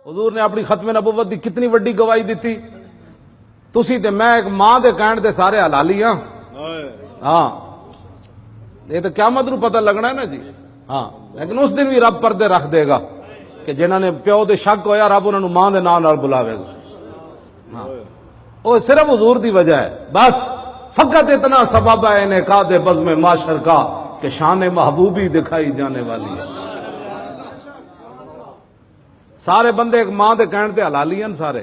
حضور نے اپنی ختم نبوت دی کتنی وڈی گواہی دیتی. تسی تے میں ایک ماں دے کہن دے سارے حلالی ہاں. ہاں یہ تو قیامت نو پتہ لگنا ہے نا جی. ہاں لیکن اس دن بھی رب پردے رکھ دے گا کہ جنہاں نے پیو دے شک ہویا رب انہاں نو ماں دے نام نال بلاوے گا. ہاں وہ صرف حضور دی وجہ ہے بس. فقط اتنا سبب ہے انعقاد بزم معاشر کا کہ شان محبوبی دکھائی جانے والی ہے. سارے بندے ایک ماں دے کہن تے حلالی ہیں سارے.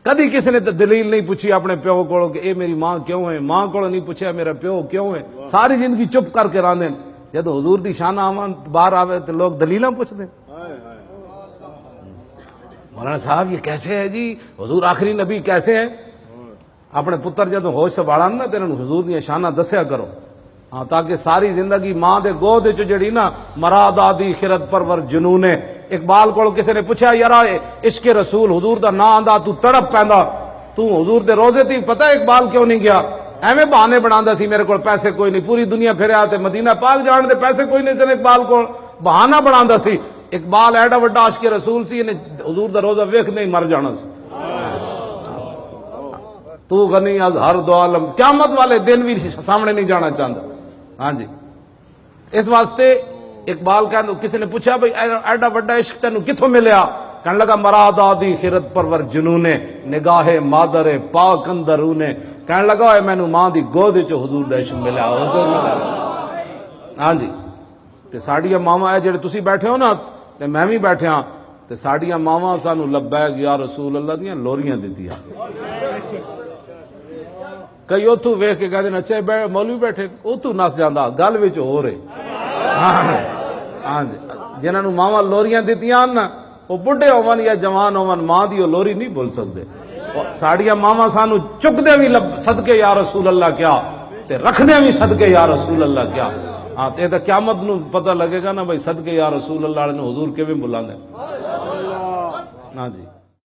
کدی کسی نے دلیل نہیں پوچھی اپنے پیو کو کہ اے میری ماں کیوں ہے, ماں کو نہیں پوچھا میرا پیو کیوں ہے. ساری زندگی چپ کر کے راندے. جب حضور دی شان آمان باہر آوے تو لوگ دلیلاں پوچھتے. مولانا صاحب یہ کیسے ہے جی, حضور آخری نبی کیسے ہے؟ اپنے پتر جدو ہوش سنبھالا نا تیرے حضور دی شانہ دسیا کرو. ہاں تاکہ ساری زندگی ماں دے گود وچ جڑی نا مراد آدی خرد پرور جنون ہے. اقبال کو کسی نے پوچھا یارا عشق رسول حضور دا نا آندا تو تڑپ پیندا, تو حضور دے روزے تی پتہ اقبال کیوں نہیں گیا؟ ایویں بہانے بناندا سی میرے کول پیسے کوئی نہیں, پوری دنیا پھریا تے مدینہ پاک جان دے پیسے کوئی نہیں سن. اقبال کو بہانہ بناندا سی. اقبال ایڈا وڈا عاشق رسول سی, حضور دا روزہ ویکھ نہیں مر جانا سی. تو غنی از ہر دو عالم, قیامت والے دن بھی سامنے نہیں جانا چاہتا. ہاں جی اس واسطے اقبال کا کسی نے پوچھا بھائی ایڈا وڈا عشق تینوں کتھوں ملیا؟ کہنے لگا مراد آدی خیرت پرور جنونے نگاہ مادر پاک اندرونے. کہنے لگا اے مینوں ماں دی گود وچ حضور دا عشق ملیا. ہاں جی تے ساڈیاں ماواں اے جڑے تسی بیٹھے ہو نا تے میں بھی بیٹھے ہاں تے ساڈیاں ماواں سانو لبیک یا رسول اللہ دیاں لوریاں دتیاں. کئی اتو ویکھ کے کہتے ہیں اچھا مولوی بیٹھے اتو نس جانا گل وچ ہو رہے. ہاں جی جنہاں نو ماواں لوریاں دتیاں نا وہ بڈھے ہون یا جوان ہون ماں دی وہ لوری نہیں بول سکتے. ساڈیاں ماواں سانو چکدے بھی صدقے یا رسول اللہ کیا تے رکھدے بھی صدقے یا رسول اللہ کیا. ہاں تے تے قیامت نو پتہ لگے گا نا بھائی صدقے یا رسول اللہ نے حضور کیویں بلاندے. ہاں جی